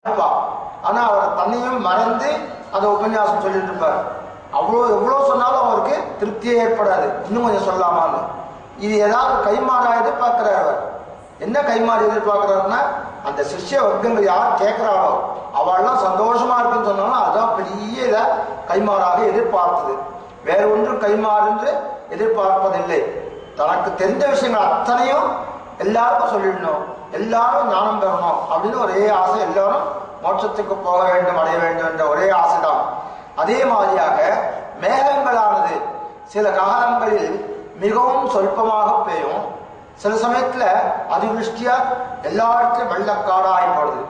ஆனா அவர் தன்னையும் மறந்து அந்த உபன்யாசம் சொல்லிட்டு இருப்பார். எவ்வளவு சொன்னாலும் அவருக்கு திருப்தியே ஏற்படாது. இன்னும் கொஞ்சம் சொல்லாமான்னு. இது ஏதாவது கைமாறா எதிர்பார்க்கிறார். அவர் என்ன கைமாறி எதிர்பார்க்கிறாருன்னா, அந்த சிஷ்ய வர்க்கங்கள் யார் கேட்கிறாரோ அவள்லாம் சந்தோஷமா இருக்குன்னு சொன்னாலும் அதான் பெரிய இதை கைமாறாக எதிர்பார்த்தது. வேற ஒன்றும் கைமாறு என்று எதிர்பார்ப்பதில்லை. தனக்கு தெரிந்த விஷயங்கள் அத்தனையும் எல்லாருக்கும் சொல்லிடணும், எல்லாரும் ஞானம் பெறணும் அப்படின்னு ஒரே ஆசை. எல்லாரும் மோட்சத்துக்கு போக வேண்டும், அடைய வேண்டும் என்ற ஒரே ஆசைதான். அதே மாதிரியாக மேகங்களானது சில காலங்களில் மிகவும் சொல்பமாக பெய்யும், சில சமயத்துல அதிவிருஷ்டியா எல்லா இடத்துலையும் வெள்ளக்காடா ஆகிப்படுது,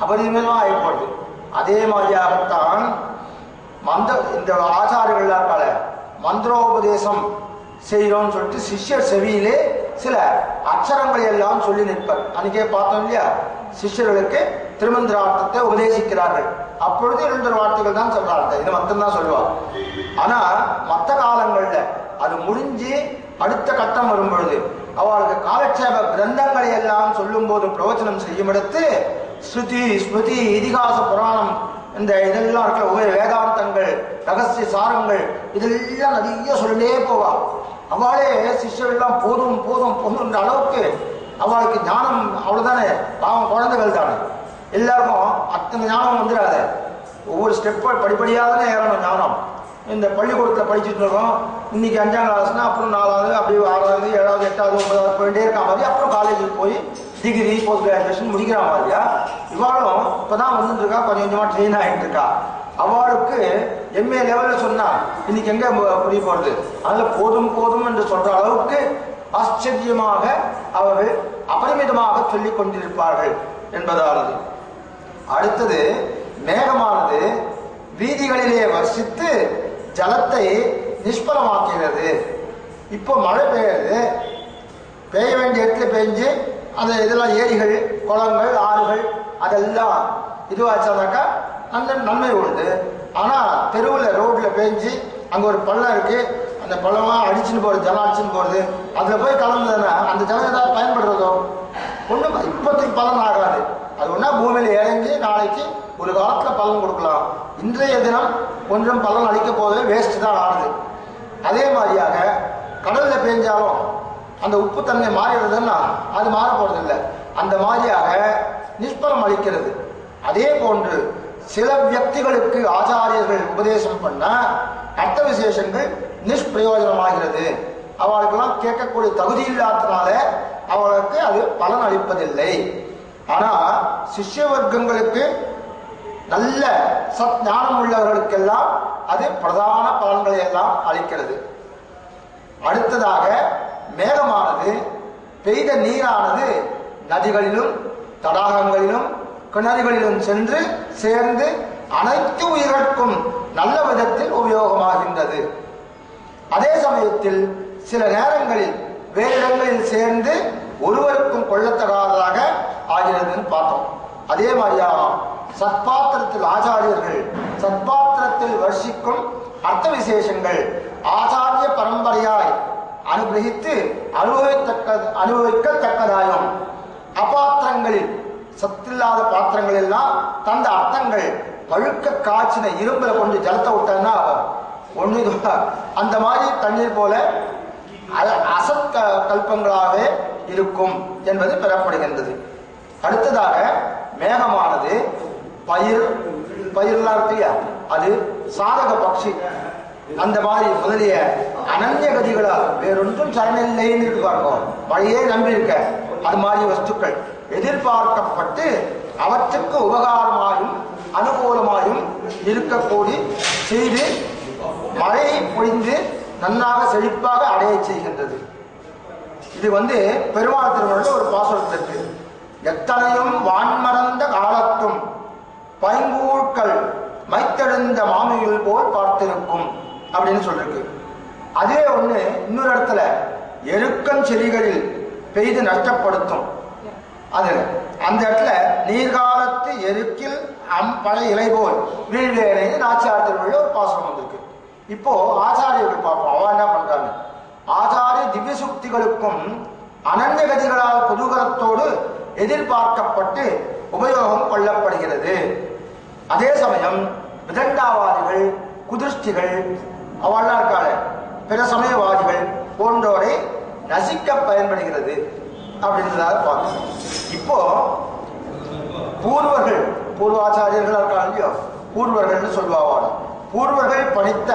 அபரிமிதமா ஆகிப்படுது. அதே மாதிரியாகத்தான் இந்த ஆச்சாரியர்களால மந்திரோபதேசம் செய்யறோம்னு சொல்லிட்டு சிஷ்யர் செவியிலே சில அக்ஷரங்களை எல்லாம் சொல்லி நிற்பர். அன்னைக்கே பார்த்தோம் இல்லையா, சிஷ்யர்களுக்கு திருமந்திரார்த்தத்தை உபதேசிக்கிறார்கள். அப்பொழுது 2 வார்த்தைகள் தான் சொல்றாங்க, இதை மட்டும்தான் சொல்லுவார். ஆனா மற்ற காலங்கள்ல அது முடிஞ்சு அடுத்த கட்டம் வரும் பொழுது அவளுக்கு காலட்சேப கிரந்தங்களை எல்லாம் சொல்லும் போது பிரவச்சனம் செய்யும் இடத்து ஸ்ருதி ஸ்மிருதி இதிகாச புராணம் இந்த இதெல்லாம் இருக்கிற உபய வேதாந்தங்கள் ரகசிய சாரங்கள் இதெல்லாம் நிறைய சொல்லிட்டே போவா. அவளே சிஷ்யர்கள்லாம் போதும் போதும் போதுன்ற அளவுக்கு அவளுக்கு ஞானம் அவ்வளவுதானே, பாவம் குழந்தைகள் தானே, எல்லாருக்கும் அத்தனை ஞானம் வந்துடாத. ஒவ்வொரு ஸ்டெப் படிப்படியாக தானே ஏறணும் ஞானம். இந்த பள்ளிக்கூடத்தில் படிச்சுட்டு இருக்கோம், இன்னைக்கு 5ஆம் கிளாஸ்னா அப்புறம் 4வது, அப்படி 6வது 7வது 8வது 9வது போயிட்டே இருக்க மாதிரி அப்புறம் காலேஜுக்கு போய் டிகிரி போஸ்ட் கிராஜுவேஷன் முடிக்கிற மாதிரியா. இவாளும் இப்போதான் வந்துட்டு இருக்கா, கொஞ்சம் கொஞ்சமாக ட்ரெயின் ஆகிட்டு இருக்கா. அவளுக்கு எம்ஏ லெவலில் சொன்னா இன்னைக்கு எங்கே புரிய போகிறது, அதில் போதும் போதும் என்று சொல்ற அளவுக்கு ஆச்சரியமாக அவர்கள் அபரிமிதமாக சொல்லிக் கொண்டிருப்பார்கள் என்பதானது. அடுத்தது மேகமானது வீதிகளிலே வர்ஷித்து ஜலத்தை நிஷ்பலமாக்கிறது. இப்போ மழை பெய்யுது, பெய்ய வேண்டிய இடத்துல பெஞ்சு அந்த இதெல்லாம் ஏரிகள் குளங்கள் ஆறுகள் அதெல்லாம் இதுவாச்சானாக்கா அந்த நன்மை உண்டு. ஆனால் தெருவில் ரோட்டில் பெஞ்சு அங்கே ஒரு பள்ளம் இருக்கு, அந்த பள்ளமாக அடிச்சுன்னு போகிறது, ஜலம் அடிச்சுன்னு போகிறது, அதில் போய் கலந்ததுன்னா அந்த ஜலம் ஏதாவது பயன்படுறதோ ஒன்றும் இப்போதைக்கு பலன் ஆகாது. அது ஒன்றா பூமியில் இறங்கி நாளைக்கு ஒரு காலத்தில் பலன் கொடுக்கலாம். இன்றைய தினம் கொஞ்சம் பலன் அளிக்க போது வேஸ்ட் தான் ஆகுது. அதே மாதிரியாக கடலில் பெஞ்சாலும் அந்த உப்பு தன்மை மாறிடுறதுன்னா அது மாற போறதில்லை. அந்த மாதிரியாக நிஷ்பலம் அளிக்கிறது. அதே போன்று சில வியக்திகளுக்கு ஆச்சாரியர்கள் உபதேசம் பண்ண அர்த்த விசேஷங்கள் நிஷ்பிரயோஜனமாகிறது. அவளுக்கெல்லாம் கேட்கக்கூடிய தகுதி இல்லாததுனால அவளுக்கு அது பலன் அளிப்பதில்லை. ஆனா சிஷ்ய வர்க்கங்களுக்கு நல்ல சத் ஞானம் உள்ளவர்களுக்கெல்லாம் அது பிரதான பலன்களை எல்லாம் அளிக்கிறது. அடுத்ததாக மேகமானது பெய்த நீரானது நதிகளிலும் தடாகங்களிலும் கிணறுகளிலும் சென்று சேர்ந்து அனைத்து உயிர்களுக்கும் நல்ல விதத்தில் உபயோகமாகின்றது. அதே சமயத்தில் சில நேரங்களில் வேறு இடங்களில் சேர்ந்து ஒருவருக்கும் கொள்ளத்தகாததாக ஆகிறதுன்னு பார்த்தோம். அதே மாதிரியாக சத்பாத்திரத்தில் ஆச்சாரியர்கள் சத்பாத்திரத்தில் வர்ஷிக்கும் அர்த்த விசேஷங்கள் ஆச்சாரிய பரம்பரையாய் அனுகிரகித்து அனுபவிக்கத்தக்கதாயும் அபாத்திரங்களில் சத்தில்லாத பாத்திரங்கள் எல்லாம் தந்த அர்த்தங்கள் பழுக்க காய்ச்சின இரும்புல கொண்டு ஜலத்தை விட்டா ஒண்ணு அந்த மாதிரி தண்ணீர் போல அசத் கல்பங்களாகவே இருக்கும் என்பது பெறப்படுகின்றது. அடுத்ததாக மேகமானது பயிரெல்லாம் இருக்கு, அது சாதக பட்சி அந்த மாதிரி முதலிய அனன்ய கதிகளால் வேறொன்றும் சரணில்லைன்னு பார்ப்போம், வழியே நம்பியிருக்க அது மாதிரி வஸ்துக்கள் எதிர்பார்க்கப்பட்டு அவற்றுக்கு உபகாரமாயும் அனுகூலமாயும் இருக்கக்கூடி செய்து மழையை பொழிந்து நன்றாக செழிப்பாக அடைய செய்கின்றது. இது பெருமாள் திருமணத்தில் ஒரு பாசுரத்திற்கு எத்தனையும் வான்மறந்த காலத்தும் பைங்கூழ்கள் மைத்தெழுந்த மாமிகள் போல் பார்த்திருக்கும் அப்படின்னு சொல்லிருக்கு. அதே ஒண்ணு இன்னொரு இடத்துல எருக்கம் செடிகளில் பெய்து நஷ்டப்படுத்தும். அது அந்த இடத்துல நீர்காலத்து எருக்கில் பல இலை போல் வீழ்வேனை நாச்சியார் திருவிழா ஒரு பாசனம் வந்திருக்கு. இப்போ ஆச்சாரியர்கள் பார்ப்போம், அவ என்ன பண்றாங்க. ஆச்சாரிய திவ்ய சுக்திகளுக்கும் அனன்ய கதிகளால் குதூகலத்தோடு எதிர்பார்க்கப்பட்டு உபயோகம் கொள்ளப்படுகிறது. அதே சமயம் விதண்டாவாதிகள், குதிருஷ்டிகள், அவள்லாம் இருக்காள பிற சமயவாதிகள் போன்றோரை நசிக்க பயன்படுகிறது அப்படின்றதாக பார்க்கணும். இப்போ பூர்வர்கள், பூர்வாச்சாரியர்கள் இருக்காங்க இல்லையோ, பூர்வர்கள் சொல்வாங்க. பூர்வர்கள் பணித்த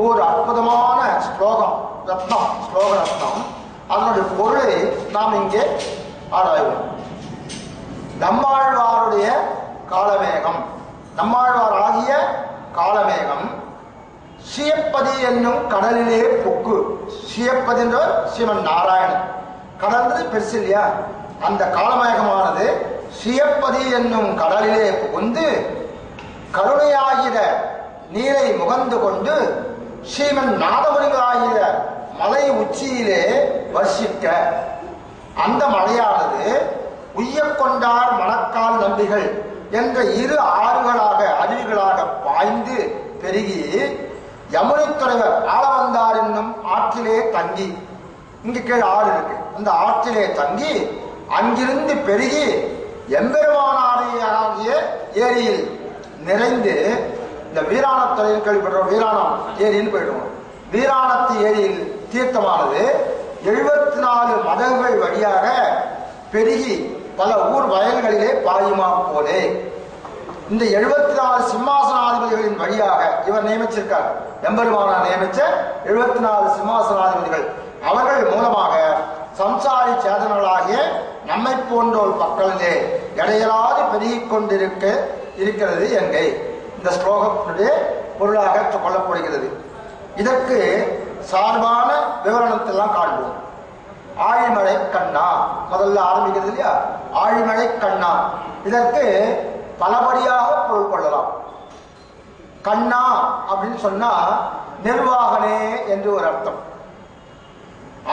ஒரு அற்புதமான ஸ்லோகம் ரத்னம், ஸ்லோக ரத்னம், அதனுடைய பொருளை நாம் இங்கே ஆராய்வோம். நம்மாழ்வாருடைய காலமேகம், நம்மாழ்வார் ஆகிய காலமேகம் சியப்பதி என்னும் கடலிலே புக்கு. சியப்பதி என்ற சிவன் நாராயணன், கடல்றது பெருசு இல்லையா, அந்த காலமேகமானது சியப்பதி என்னும் கடலிலே புகுந்து கருணையாகிற நீரை முகந்து கொண்டு ஸ்ரீமன் நாதமுனிகளாகிற மலை உச்சியிலே வர்ஷிக்க, அந்த மலையானது உய்யக்கொண்டார் மணக்கால் நம்பிகள் என்ற இரு ஆறுகளாக அருவிகளாக பாய்ந்து பெருகி யமுனை துறைவர் ஆளவந்தார் என்னும் ஆற்றிலே தங்கி, இங்கு கீழ் ஆறு இருக்கு, அந்த ஆற்றிலே தங்கி அங்கிருந்து பெருகி எம்பெருமானாரியாகிய ஏரியில் நிறைந்து, இந்த வீராணத்துறையில் கேள்விப்படுறோம், வீராணம் ஏரின்னு போயிடுவோம். வீராணத்து ஏரியில் தீர்த்தமானது 74 மதகுகள் வழியாக பெருகி பல ஊர் வயல்களிலே பாயுமா போலே. இந்த 74 சிம்மாசனாதிபதிகளின் வழியாக இவர் நியமிச்சிருக்கார், எம்பெருமானார் நியமிச்ச 74 சிம்மாசனாதிபதிகள், அவர்கள் மூலமாக சம்சாரி சேதனங்களாகிய நம்மை போன்றோர் பக்கத்திலே இடையலாது பெருகிக் இருக்கிறது எங்கை. இந்த ஸ்லோகத்தினுடைய பொருளாக கொள்ளப்படுகிறது. இதற்கு சார்பான விவரணத்தெல்லாம் காண்போம். ஆழிமழை கண்ணா முதல்ல ஆரம்பிக்கிறது இல்லையா, ஆழிமழை கண்ணா, இதற்கு பலபடியாக பொருள் கொள்ளலாம். கண்ணா அப்படின்னு சொன்னா நிர்வாகனே என்று ஒரு அர்த்தம்.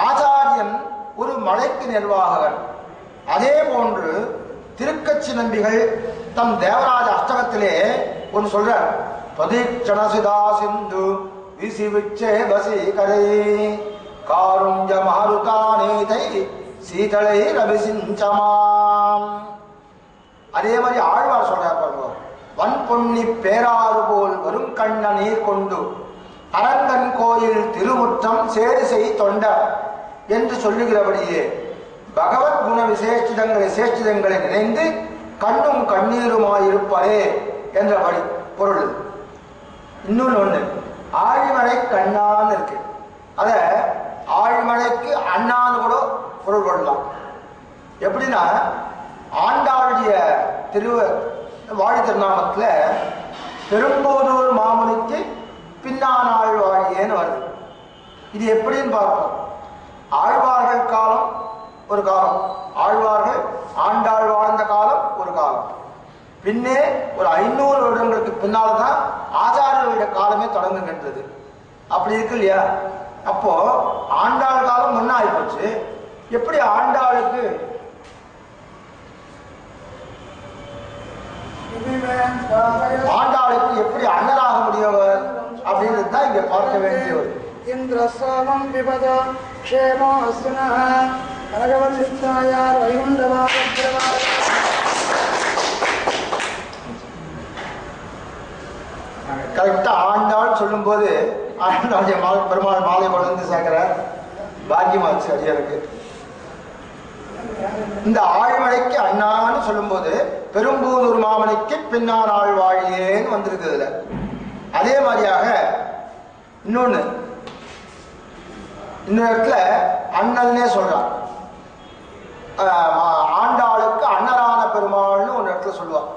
ஆச்சாரியன் ஒரு மலைக்கு நிர்வாககன். அதே போன்று திருக்கச்சி நம்பிகள் தம் தேவராஜ அஷ்டகத்திலே ஒன்று சொல்றார், பிரதீட்சணசிதா சிந்து விசி விச்சே பசி கரை காருண்ய மாருதானேதை சீதளை ரவிசிஞ்சமாம். அதே மாதிரி ஆழ்வார் சொல்றார் பாருங்க, வன் பொன்னி பேராறு போல் வரும் கண்ண நீர் கொண்டு அரங்கன் கோயில் திருமுற்றம் சேரு செய் தொண்டர் என்று சொல்லுகிறபடியே பகவத் குண விசேஷிதங்களை நினைந்து கண்ணும் கண்ணீருமாயிருப்பரே என்றபடி பொருள். இன்னொன்று ஒண்ணு, ஆழிமழை கண்ணான்னு இருக்கு, அத ஆழிமழைக்கு அண்ணான்னு கூட பொருள் கொள்ளலாம். எப்படின்னா, ஆண்டாளுடைய வாழி திருநாமத்துல பெரும்போதூர் மாமுனிக்கு பின்னானாள் வாழியேன்னு வருது. இது எப்படின்னு பார்ப்போம். ஆழ்வார்கள் காலம் ஒரு காலம், ஆழ்வார்கள் ஆண்டாள் வாழ்ந்த காலம் ஒரு காலம், பின்னே ஒரு 500 வருடங்களுக்கு பின்னால்தான் ஆச்சாரியர்களுடைய காலமே தொடங்குகின்றது. அப்படி இருக்கு இல்லையா? அப்போ ஆண்டாள் காலம் முன்ன ஆயிப்போச்சு. எப்படி ஆண்டாளுக்கு எப்படி அண்ணனாக முடியவர் அப்படின்றது தான் இங்க பார்க்க வேண்டியவர். இந்திரசாமம் விபத க்ஷேமோ அஸ்வினஹ கனகவல்லித்தாயார் வைகுண்டவார கரெக்டா ஆண்டாள் சொல்லும் போது ஆண்டாளுடைய பெருமாள் மாலை கொண்டு சேர்க்கிறார். பாக்கியமாச்சு அடியாருக்கு. இந்த ஆழ்மழைக்கு அண்ணான்னு சொல்லும் போது பெரும்பூதூர் மாமணிக்கு பின்னான் ஆள் வாழியேன்னு வந்திருக்குதுல. அதே மாதிரியாக இன்னொரு இடத்துல அண்ணல்னே சொல்றான். ஆண்டாளுக்கு அண்ணரான பெருமாள்னு ஒரு இடத்துல சொல்லுவான்.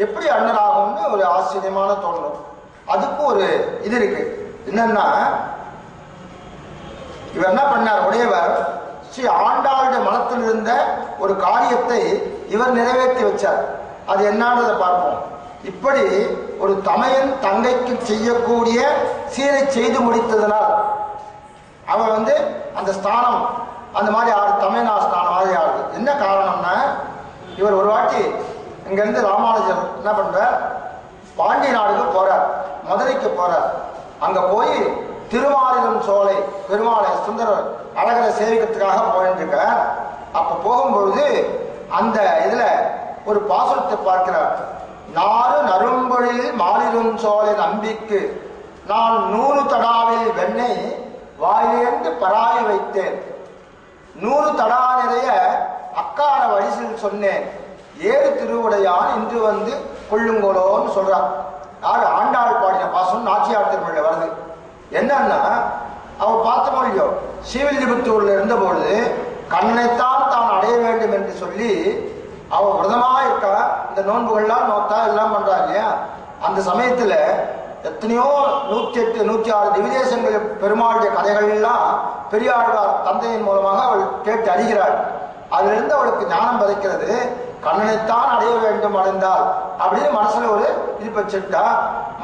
எப்படி அண்ணராகும்னு ஒரு ஆச்சரியமான தோணும். அதுக்கு ஒரு இது இருக்கு. என்னன்னா, இவர் என்ன பண்ணார், உடையவர் ஸ்ரீ ஆண்டாளுடைய மனத்தில் இருந்த ஒரு காரியத்தை இவர் நிறைவேற்றி வச்சார். அது என்னன்றதை பார்ப்போம். இப்படி ஒரு தமையன் தங்கைக்கு செய்யக்கூடிய சீரை செய்து முடித்ததனால் அவர் அந்த ஸ்தானம் அந்த மாதிரி ஆடு, தமையனா ஸ்தானம் மாதிரி ஆடுது. என்ன காரணம்னா, இவர் ஒரு வாட்டி இங்கிருந்து ராமானுஜர் என்ன பண்றார், பாண்டி நாடுக்கு போறார், மதுரைக்கு போறார். அங்க போய் திருமாலினம் சோலை பெருமாளை சுந்தரர் அழகரை சேவிக்கிறதுக்காக போயிட்டு இருக்க. அப்ப போகும்பொழுது அந்த இதுல ஒரு பாசுரத்தை பார்க்கிறார். நாறு நரும் சோலை நம்பிக்கு நான் 100 தடாவில் வெண்ணெய் வாயிலேந்து பராய் வைத்தேன். 100 தடா நிறைய அக்கார வரிசில் சொன்னேன். 7 திருவுடையான் இன்று வந்து கொள்ளுங்கோலோன்னு சொல்றார். யாரு? ஆண்டாள் பாடின பாசனம் நாச்சியார் திருமொழியில வருது. என்னன்னா, அவர் பார்த்தோமோ இல்லையோ, ஸ்ரீவில்லிபுத்தூர்ல இருந்தபொழுது கண்ணனைத்தான் தான் அடைய வேண்டும் என்று சொல்லி அவ விரதமா இருக்கா. இந்த நோன்புகள்லாம் நோத்தா எல்லாம் பண்றா இல்லையா. அந்த சமயத்துல எத்தனையோ 108 106 திவிதேசங்கள் பெருமாளுடைய கதைகள் எல்லாம் பெரியாழ்வார் தந்தையின் மூலமாக அவள் கேட்டு அறிகிறாள். அதுல இருந்து அவளுக்கு ஞானம் பதைக்கிறது. கண்ணனைத்தான் அடைய வேண்டும் அடைந்தால் அப்படின்னு மனசுல ஒரு இது வச்சுட்டா.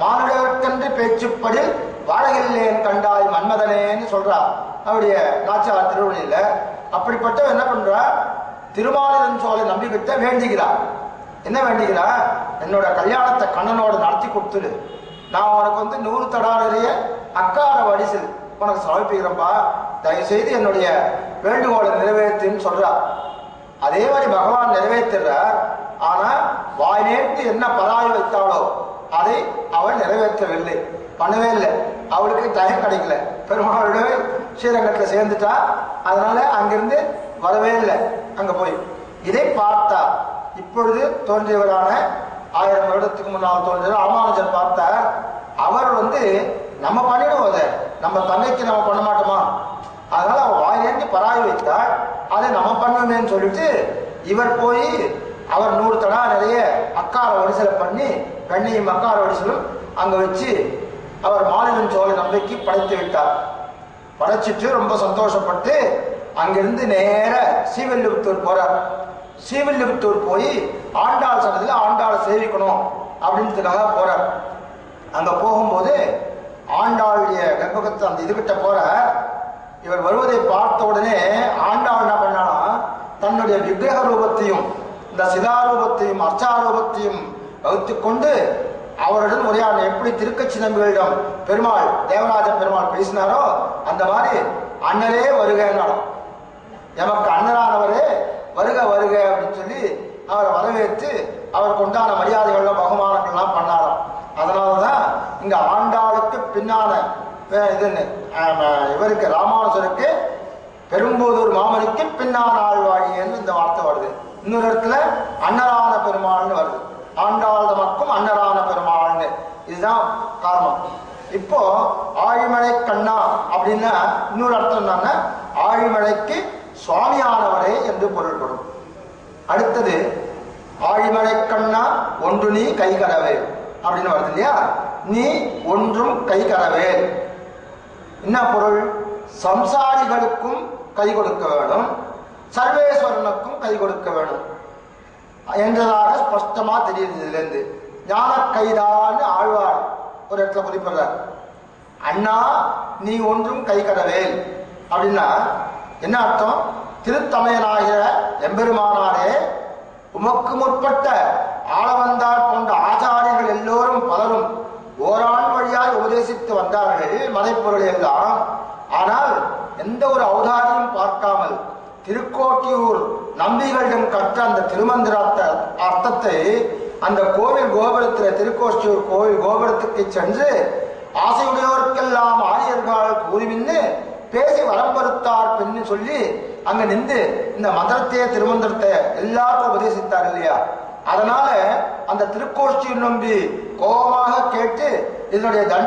மானுடர்க்கென்று பேச்சுப்படி வாழகில்லேன் கண்டாய் மன்மதனேன்னு சொல்றா அவருடைய நாச்சியார் திருவள்ளியில. அப்படிப்பட்ட என்ன பண்றா, திருமாலின் சோலை நம்பிக்கிட்ட வேண்டிக்கிறா. என்ன வேண்டிக்கிறா? என்னோட கல்யாணத்தை கண்ணனோட நடத்தி கொடுத்துடு, நான் உனக்கு வந்து 100 தடா நிறைய அக்கார வடிசில் உனக்கு சமர்ப்பிக்கிறப்பா, தயவுசெய்து என்னுடைய வேண்டுகோளை நிறைவேற்றுன்னு சொல்றா. அதே மாதிரி பகவான் நிறைவேற்றுறார். ஆனா வாய் நேர்த்து என்ன பராய் வைத்தாளோ அதை அவள் நிறைவேற்றவில்லை, பண்ணவே இல்லை. அவளுக்கு டைம் கிடைக்கல. பெருமாளோட ஸ்ரீரங்கத்தில் சேர்ந்துட்டா. அதனால அங்கிருந்து வரவே இல்லை. அங்க போய் இதை பார்த்தா இப்பொழுது தோன்றியவரான 1000 வருடத்துக்கு முன்னால் தோன்றியவர் ராமானுஜர் பார்த்தார். அவர் வந்து நம்ம பண்ணிடுவோம், அதை நம்ம தங்கைக்கு நம்ம பண்ண மாட்டோமா, அதனால அவள் வாயிலேந்து பராய் வைத்தாள், அதை நம்ம பண்ணுவேன்னு சொல்லிட்டு இவர் போய் அவர் 100 தடா நிறைய அக்கார வடிசலை பண்ணி வெண்ணையும் அக்கார வடிசலும் அங்க வச்சு அவர் மாலின் சோலை நம்பிக்கை படைத்து விட்டார். படைச்சிட்டு ரொம்ப சந்தோஷப்பட்டு அங்கிருந்து நேர ஸ்ரீவில்லிபுத்தூர் போறார். ஸ்ரீவில்லிபுத்தூர் போய் ஆண்டாள் சன்னதியில் ஆண்டாளை சேவிக்கணும் அப்படின்றதுக்காக போறார். அங்க போகும்போது ஆண்டாளுடைய கர்ப்பகத்தை அந்த இதுகிட்ட போற இவர் வருவதை பார்த்த உடனே ஆண்டாள் என்ன பண்ணானா, தன்னுடைய விக்கிரக ரூபத்தையும் இந்த சிதாரூபத்தையும் அர்ச்சாரூபத்தையும் வகுத்து கொண்டு அவருடன் உரையாட. எப்படி திருக்கச்சி நம்பிகளிடம் பெருமாள் தேவராஜ பெருமாள் பேசினாரோ அந்த மாதிரி அண்ணரே வருகிறார், எமக்கு அண்ணரானவரே வருக வருக அப்படின்னு சொல்லி அவரை வரவேற்று அவருக்கு உண்டான மரியாதைகள்லாம் பகுமானங்கள்லாம் பண்ணாராம். அதனாலதான் இங்க ஆண்டாளுக்கு பின்னான இதுன்னு இவருக்கு ராமானுஜருக்கு பெரும்போதூர் மாமனுக்கு பின்னான ஆழ்வாழின்னு இந்த வார்த்தை வருது. இன்னொரு இடத்துல அன்னரான பெருமாள்னு வருது. ஆண்டாள் தமக்கும் அன்னரான பெருமாள்னு. இதுதான் காரணம். இப்போ ஆழிமலை கண்ணா அப்படின்னா இன்னொரு அர்த்தம் என்னன்னா, ஆழிமலைக்கு சுவாமியானவரே என்று பொருள்படும். அடுத்தது ஆழிமலை கண்ணா ஒன்று நீ கை கடவே அப்படின்னு வருது இல்லையா. நீ ஒன்றும் கை கடவே என்ன பொருள்? சம்சாரிகளுக்கும் கை கொடுக்க வேணும், சர்வேஸ்வரனுக்கும் கை கொடுக்க வேணும் என்றதாக ஸ்பஷ்டமா தெரியுது. இதுல இருந்து ஞான கைதான்னு ஆழ்வார் ஒரு இடத்துல குறிப்பிடுறார். அண்ணா நீ ஒன்றும் கை கடவேல் அப்படின்னா என்ன அர்த்தம்? திருத்தமையனாகிற எம்பெருமானாரே, உமக்கு முற்பட்ட ஆளவந்தார் போன்ற ஆச்சாரியர்கள் எல்லோரும் பலரும் ஓரான் வழியாய் உபதேசித்து வந்தார்கள் மறைப்பொருள் எல்லாம். ஆனால் எந்த ஒரு அவதாரியும் பார்க்காமல் திருக்கோட்டியூர் நம்பிகளிடம் கற்ற அந்த திருமந்திர அர்த்தத்தை அந்த கோவில் கோபுரத்தில் திருக்கோஷ்டியூர் கோவில் கோபுரத்துக்கு சென்று ஆசையுடையோருக்கெல்லாம் ஆரியர்கள் கூறிவின்னு பேசி வரம்பறுத்தார் பெண்ணு சொல்லி அங்க நின்று இந்த மந்திரத்தையே திருமந்திரத்தை எல்லாருக்கும் உபதேசித்தார் இல்லையா. அதனால அந்த திருக்கோஷ்டியூர் நம்பி கோபமாக கேட்டு இதனுடைய தண்டனை